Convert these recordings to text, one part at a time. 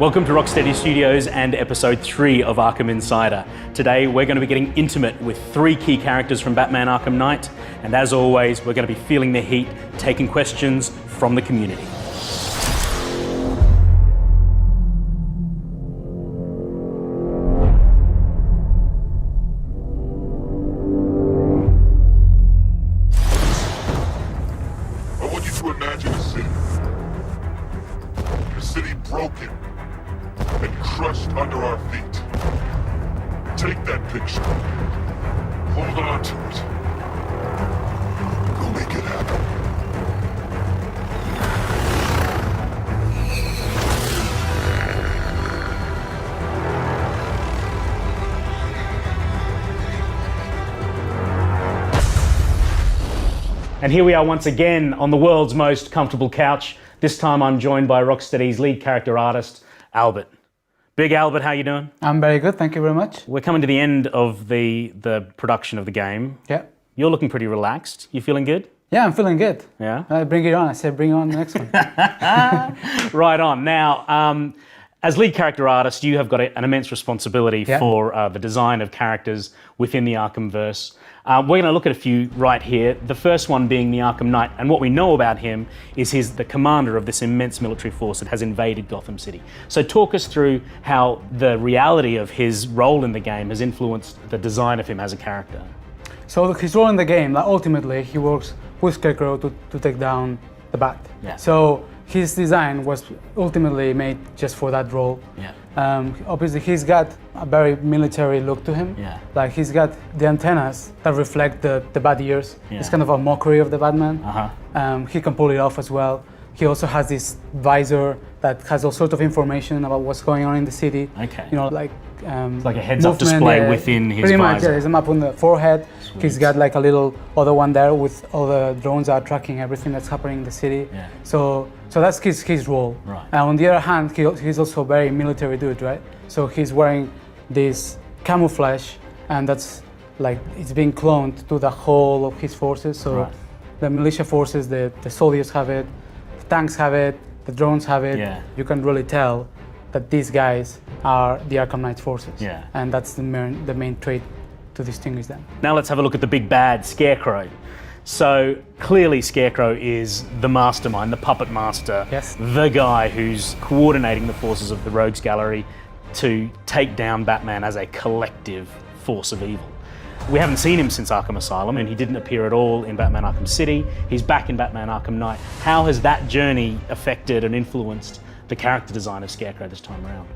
Welcome to Rocksteady Studios and episode 3 of Arkham Insider. Today we're going to be getting intimate with 3 key characters from Batman Arkham Knight, and as always we're going to be feeling the heat, taking questions from the community. I want you to imagine a city. A city broken and crushed under our feet. Take that picture. Hold on to it. We'll make it happen. And here we are once again on the world's most comfortable couch. This time I'm joined by Rocksteady's lead character artist, Albert. Big Albert, how you doing? I'm very good, thank you very much. We're coming to the end of the production of the game. Yeah. You're looking pretty relaxed. You feeling good? Yeah, I'm feeling good. Yeah? Bring it on. I said bring on the next one. Right on. Now, as lead character artist, you have got an immense responsibility for the design of characters within the Arkhamverse. We're going to look at a few right here. The first one being the Arkham Knight, and what we know about him is he's the commander of this immense military force that has invaded Gotham City. So talk us through how the reality of his role in the game has influenced the design of him as a character. So his role in the game, ultimately, he works with Scarecrow to take down the Bat. Yeah. So his design was ultimately made just for that role. Yeah. Obviously, he's got a very military look to him. Yeah. Like he's got the antennas that reflect the bat ears. Yeah. It's kind of a mockery of the Batman. Uh-huh. He can pull it off as well. He also has this visor that has all sorts of information about what's going on in the city. Okay. You know, like It's like a heads-up display within his pretty much, visor. yeah, there's a map on the forehead. Sweet. He's got like a little other one there with all the drones are tracking everything that's happening in the city. Yeah. So that's his role. Right. And on the other hand, he's also a very military dude, right? So he's wearing this camouflage, and that's like it's being cloned to the whole of his forces. So Right. the militia forces, the soldiers have it, the tanks have it, the drones have it. Yeah. You can really tell that these guys are the Arkham Knight forces. Yeah. And that's the main trait to distinguish them. Now let's have a look at the big bad, Scarecrow. So clearly Scarecrow is the mastermind, the puppet master, Yes. the guy who's coordinating the forces of the Rogues Gallery to take down Batman as a collective force of evil. We haven't seen him since Arkham Asylum, and he didn't appear at all in Batman Arkham City. He's back in Batman Arkham Knight. How has that journey affected and influenced the character design of Scarecrow this time around?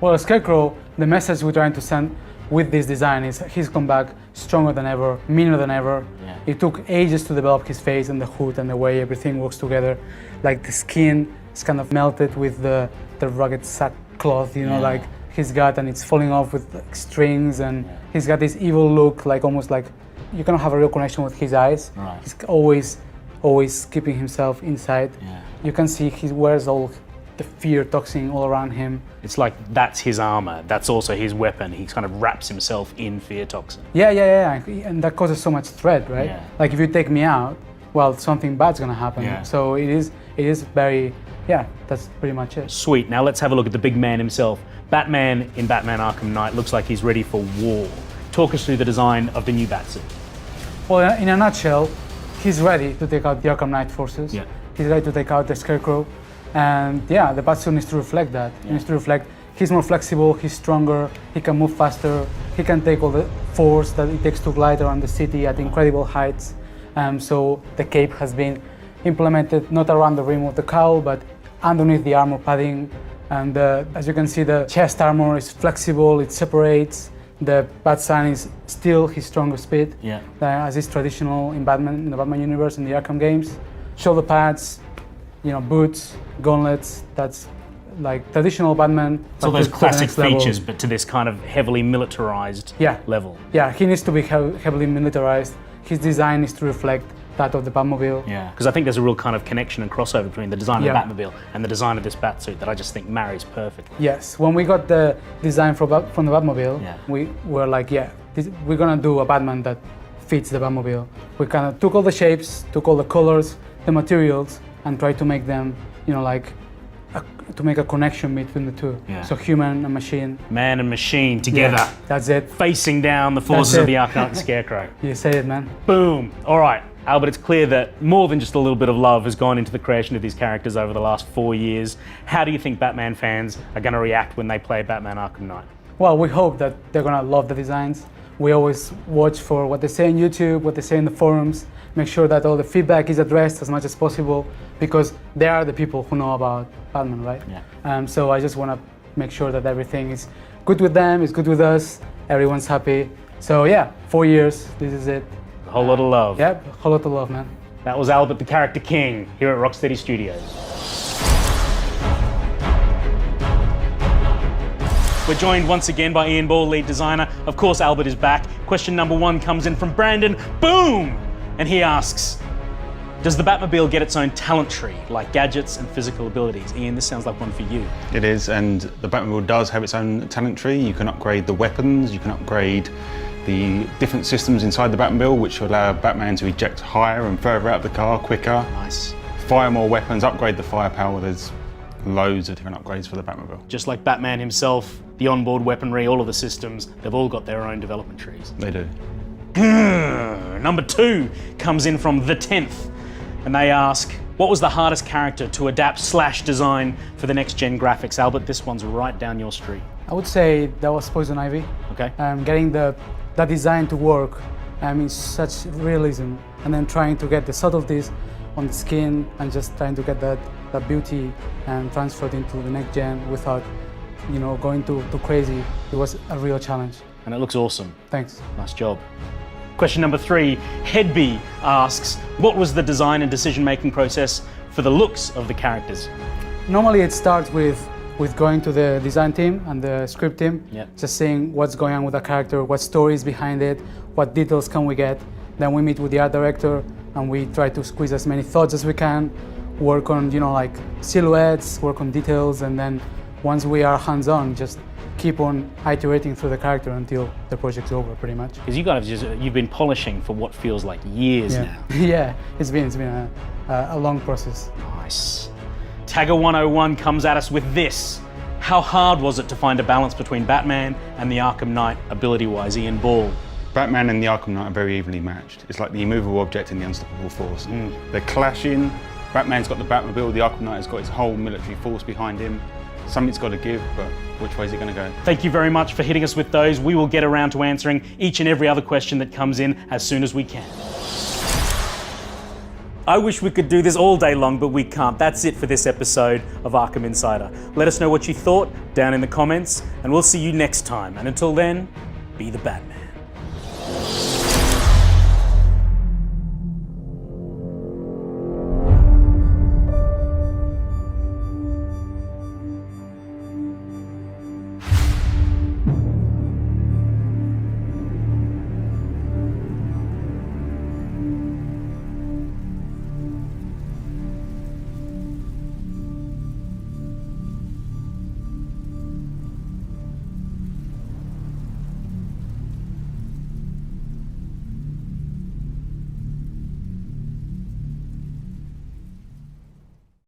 Well, Scarecrow, the message we're trying to send with this design is he's come back stronger than ever, meaner than ever. Yeah. It took ages to develop his face and the hood and the way everything works together. Like the skin is kind of melted with the rugged sackcloth, you know, Yeah. like he's got, and it's falling off with like, strings, and he's got this evil look, like almost like you cannot have a real connection with his eyes. Right. He's always keeping himself inside. Yeah. You can see he wears all the fear toxin all around him. It's like that's his armor, that's also his weapon. He kind of wraps himself in fear toxin. Yeah, and that causes so much threat, right? Yeah. Like if you take me out, well, something bad's gonna happen. Yeah. So it is very, that's pretty much it. Sweet, now let's have a look at the big man himself. Batman in Batman Arkham Knight looks like he's ready for war. Talk us through the design of the new Batsuit. Well, in a nutshell, he's ready to take out the Arkham Knight forces. Yeah. He's ready to take out the Scarecrow. And yeah, the Batsuit needs to reflect that. It needs to reflect he's more flexible, he's stronger, he can move faster, he can take all the force that it takes to glide around the city at incredible heights. So the cape has been implemented not around the rim of the cowl, but underneath the armor padding. And as you can see, the chest armor is flexible, it separates. The bat sign is still his strongest bit, as is traditional in Batman, in the Batman universe, in the Arkham games. Shoulder pads, boots, gauntlets, that's like traditional Batman. So those to the classic next level. features, but to this kind of heavily militarized level. Yeah, he needs to be heavily militarized. His design is to reflect that of the Batmobile. Yeah, because I think there's a real kind of connection and crossover between the design of the Batmobile and the design of this Batsuit that I just think marries perfectly. Yes, when we got the design from the Batmobile, we were like, we're gonna do a Batman that fits the Batmobile. We kind of took all the shapes, took all the colors, the materials, and tried to make them, to make a connection between the two. Yeah. So human and machine. Man and machine together, Yeah, that's it. facing down the forces of the Arkham Knight and Scarecrow. You say it, man. Boom. All right, Albert, it's clear that more than just a little bit of love has gone into the creation of these characters over the last 4 years. How do you think Batman fans are going to react when they play Batman Arkham Knight? Well, we hope that they're gonna love the designs. We always watch for what they say on YouTube, what they say in the forums, make sure that all the feedback is addressed as much as possible, because they are the people who know about Batman, right? Yeah. So I just wanna make sure that everything is good with them, is good with us, everyone's happy. So yeah, 4 years, this is it. A whole lot of love. Yep, a whole lot of love, man. That was Albert, the character king, here at Rocksteady Studios. We're joined once again by Ian Ball, lead designer. Of course, Albert is back. Question number 1 comes in from Brandon. Boom! And he asks, does the Batmobile get its own talent tree, like gadgets and physical abilities? Ian, this sounds like one for you. It is, and the Batmobile does have its own talent tree. You can upgrade the weapons, you can upgrade the different systems inside the Batmobile, which will allow Batman to eject higher and further out of the car quicker. Nice. Fire more weapons, upgrade the firepower. There's loads of different upgrades for the Batmobile. Just like Batman himself, the onboard weaponry, all of the systems, they've all got their own development trees. They do. Number 2 comes in from The 10th, and they ask, what was the hardest character to adapt/design for the next gen graphics? Albert, this one's right down your street. I would say that was Poison Ivy. Okay. Getting that design to work in such realism, and then trying to get the subtleties on the skin and just trying to get that beauty and transferred into the next gen without, going too crazy. It was a real challenge. And it looks awesome. Thanks. Nice job. Question number 3, Headby asks, what was the design and decision-making process for the looks of the characters? Normally it starts with going to the design team and the script team, Yep. just seeing what's going on with the character, what story is behind it, what details can we get. Then we meet with the art director and we try to squeeze as many thoughts as we can, work on, like silhouettes, work on details, and then once we are hands-on, just keep on iterating through the character until the project's over, pretty much. Because you've been polishing for what feels like years now. Yeah, it's been a long process. Nice. Tagger 101 comes at us with this. How hard was it to find a balance between Batman and the Arkham Knight ability-wise, Ian Ball? Batman and the Arkham Knight are very evenly matched. It's like the immovable object and the unstoppable force. They're clashing. Batman's got the Batmobile, the Arkham Knight has got his whole military force behind him. Something's got to give, but which way is it going to go? Thank you very much for hitting us with those. We will get around to answering each and every other question that comes in as soon as we can. I wish we could do this all day long, but we can't. That's it for this episode of Arkham Insider. Let us know what you thought down in the comments, and we'll see you next time. And until then, be the Batman.